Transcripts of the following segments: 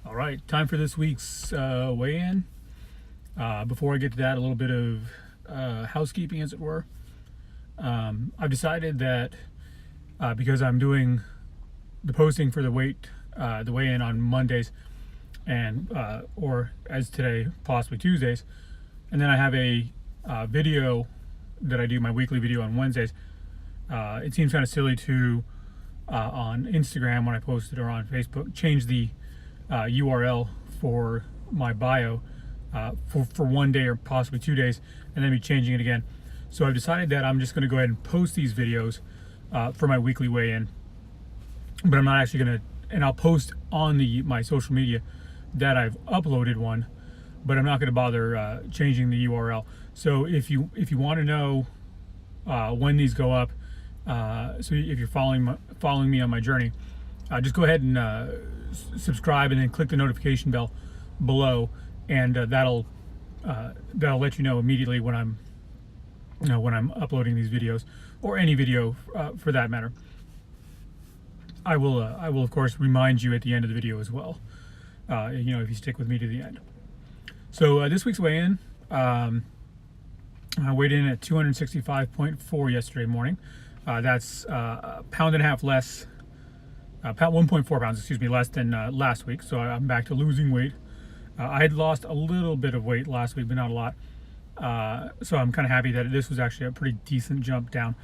All right, time for this week's weigh-in. Before I get to that, a little bit of housekeeping, as it were. I've decided that because I'm doing the posting for the weigh-in on Mondays, and or as today, possibly Tuesdays, and then I have a video that I do, my weekly video on Wednesdays. It seems kind of silly to on Instagram when I post it, or on Facebook, change the URL for my bio for one day or possibly 2 days, and then be changing it again. So I've decided that I'm just going to go ahead and post these videos for my weekly weigh-in, but I'm not actually going to, and I'll post on my social media that I've uploaded one, but I'm not going to bother changing the URL. So if you want to know when these go up, so if you're following me on my journey, just go ahead and subscribe, and then click the notification bell below, and that'll let you know immediately when I'm uploading these videos, or any video for that matter. I will of course remind you at the end of the video as well, if you stick with me to the end. So this week's weigh-in, I weighed in at 265.4 yesterday morning. That's a pound and a half less, 1.4 pounds, excuse me, less than last week. So I'm back to losing weight. I had lost a little bit of weight last week, but not a lot. So I'm kind of happy that this was actually a pretty decent jump down.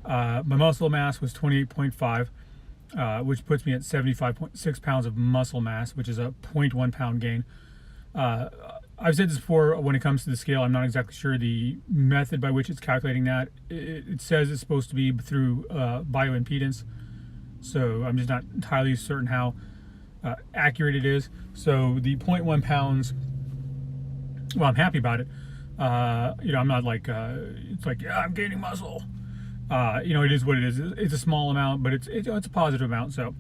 My muscle mass was 28.5, which puts me at 75.6 pounds of muscle mass, which is a 0.1 pound gain. I've said this before, when it comes to the scale, I'm not exactly sure the method by which it's calculating that. It says it's supposed to be through bioimpedance, so I'm just not entirely certain how accurate it is. So the 0.1 pounds, well, I'm happy about it. I'm not like, it's like, yeah, I'm gaining muscle. It is what it is. It's a small amount, but it's a positive amount. So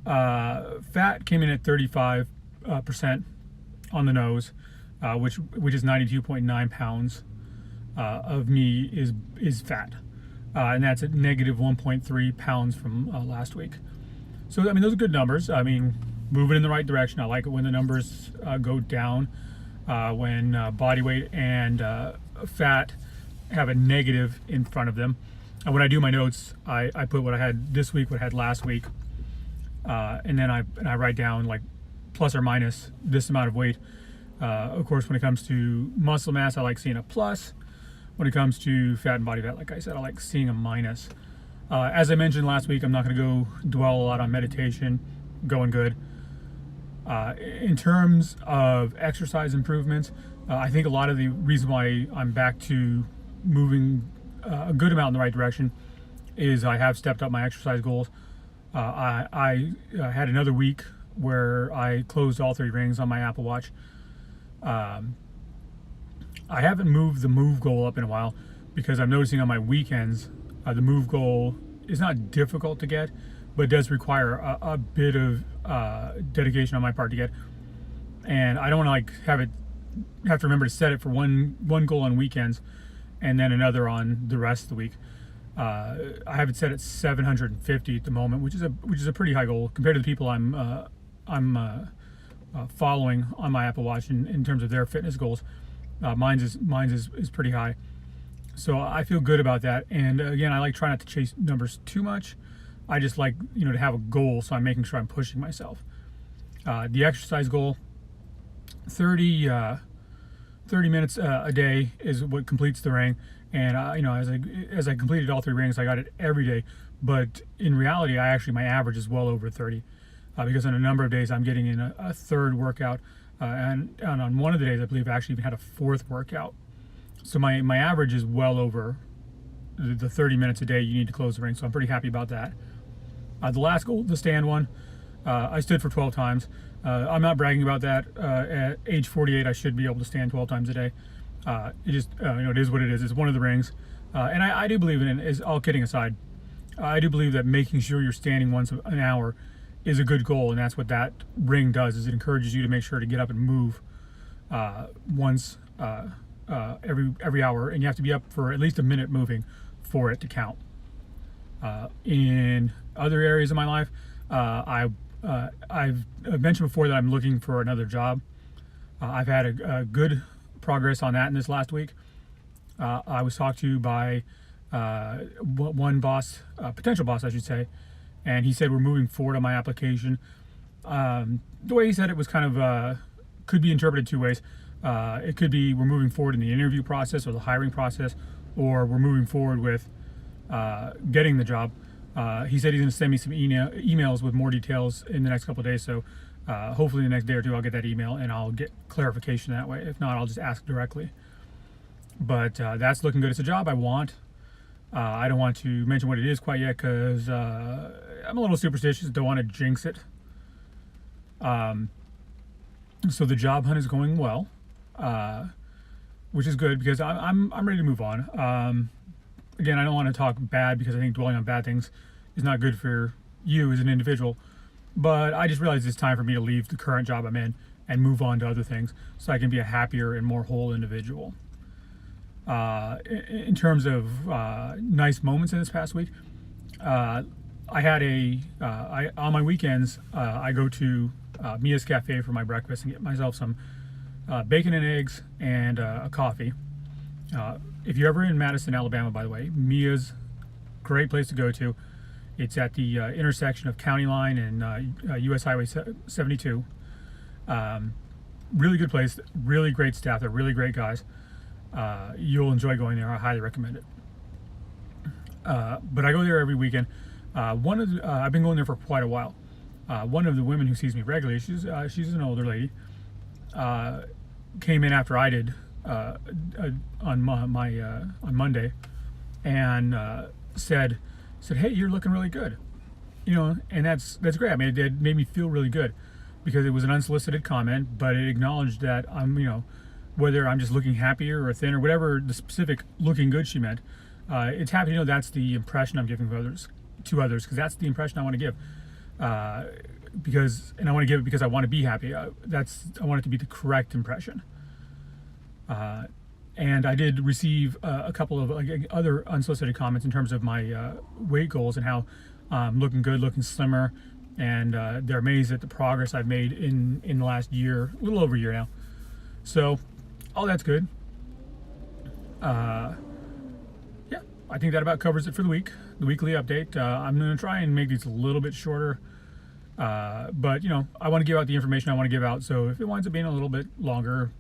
fat came in at 35% on the nose, which is 92.9 pounds of me is fat, and that's at negative 1.3 pounds from last week. So I mean, those are good numbers. I mean, moving in the right direction. I like it when the numbers go down, when body weight and fat have a negative in front of them. And when I do my notes, I put what I had this week, what I had last week, and then I write down like plus or minus this amount of weight. Of course, when it comes to muscle mass, I like seeing a plus. When it comes to fat and body fat, like I said, I like seeing a minus. As I mentioned last week, I'm not going to go dwell a lot on meditation. Going good. In terms of exercise improvements, I think a lot of the reason why I'm back to moving a good amount in the right direction is I have stepped up my exercise goals. I had another week where I closed all 3 rings on my Apple Watch. I haven't moved the move goal up in a while, because I'm noticing on my weekends the move goal is not difficult to get, but it does require a bit of dedication on my part to get. And I don't want to have to remember to set it for one goal on weekends and then another on the rest of the week. I have it set at 750 at the moment, which is a pretty high goal compared to the people I'm following on my Apple Watch in terms of their fitness goals. Mine's is pretty high, so I feel good about that. And again, I like trying not to chase numbers too much. I just like to have a goal, so I'm making sure I'm pushing myself. The exercise goal, 30 minutes a day is what completes the ring. And as I completed all 3 rings, I got it every day. But in reality, my average is well over 30. Because on a number of days I'm getting in a 3rd workout, and on one of the days I believe I actually even had a 4th workout. So my average is well over the 30 minutes a day you need to close the ring. So I'm pretty happy about that. The last goal, the stand one, I stood for 12 times. I'm not bragging about that. At age 48, I should be able to stand 12 times a day. It is what it is. It's one of the rings, and I do believe in it. Is all kidding aside, I do believe that making sure you're standing once an hour is a good goal, and that's what that ring does. Is it encourages you to make sure to get up and move once every hour, and you have to be up for at least a minute moving for it to count. In other areas of my life, I I've mentioned before that I'm looking for another job. I've had a good progress on that in this last week. I was talked to by one boss, potential boss, I should say, and he said we're moving forward on my application. The way he said it was kind of could be interpreted two ways. It could be we're moving forward in the interview process or the hiring process, or we're moving forward with getting the job. He said he's going to send me some emails with more details in the next couple of days. So hopefully the next day or two I'll get that email and I'll get clarification that way. If not, I'll just ask directly. But that's looking good. It's a job I want. I don't want to mention what it is quite yet because I'm a little superstitious. Don't want to jinx it. So the job hunt is going well, which is good because I'm ready to move on. Again, I don't want to talk bad because I think dwelling on bad things is not good for you as an individual. But I just realized it's time for me to leave the current job I'm in and move on to other things so I can be a happier and more whole individual. In terms of nice moments in this past week, I had on my weekends, I go to Mia's Cafe for my breakfast and get myself some bacon and eggs and a coffee. If you're ever in Madison, Alabama, by the way, Mia's, great place to go to. It's at the intersection of County Line and US Highway 72. Really good place, really great staff. They're really great guys. You'll enjoy going there. I highly recommend it. But I go there every weekend. I've been going there for quite a while. One of the women who sees me regularly, she's an older lady, came in after I did on Monday, and said, "Hey, you're looking really good," and that's great. I mean, it made me feel really good because it was an unsolicited comment, but it acknowledged that I'm, whether I'm just looking happier or thinner, whatever the specific looking good she meant, it's happy to know that's the impression I'm giving to others, because that's the impression I want to give. And I want to give it because I want to be happy. I want it to be the correct impression. And I did receive a couple of other unsolicited comments in terms of my weight goals and how I'm looking good, looking slimmer, and they're amazed at the progress I've made in the last year, a little over a year now. So all that's good. Yeah, I think that about covers it for the week, the weekly update. I'm going to try and make these a little bit shorter. But I want to give out the information I want to give out. So if it winds up being a little bit longer,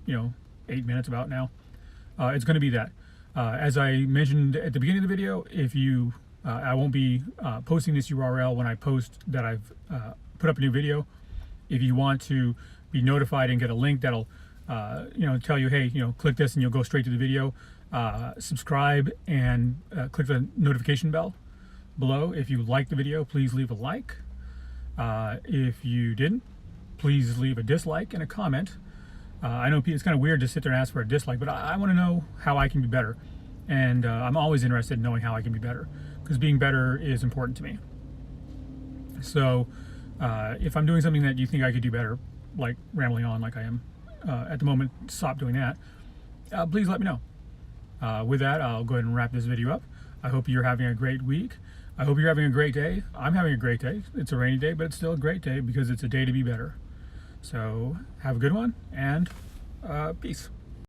8 minutes about now, it's going to be that. As I mentioned at the beginning of the video, I won't be posting this URL when I post that I've put up a new video. If you want to be notified and get a link that'll tell you, hey, click this and you'll go straight to the video, subscribe and click the notification bell below. If you liked the video, please leave a like. If you didn't, please leave a dislike and a comment. I know it's kind of weird to sit there and ask for a dislike, but I want to know how I can be better. And I'm always interested in knowing how I can be better, because being better is important to me. So if I'm doing something that you think I could do better, like rambling on like I am at the moment, stop doing that. Please let me know. With that, I'll go ahead and wrap this video up. I hope you're having a great week. I hope you're having a great day. I'm having a great day. It's a rainy day, but it's still a great day because it's a day to be better. So have a good one, and peace.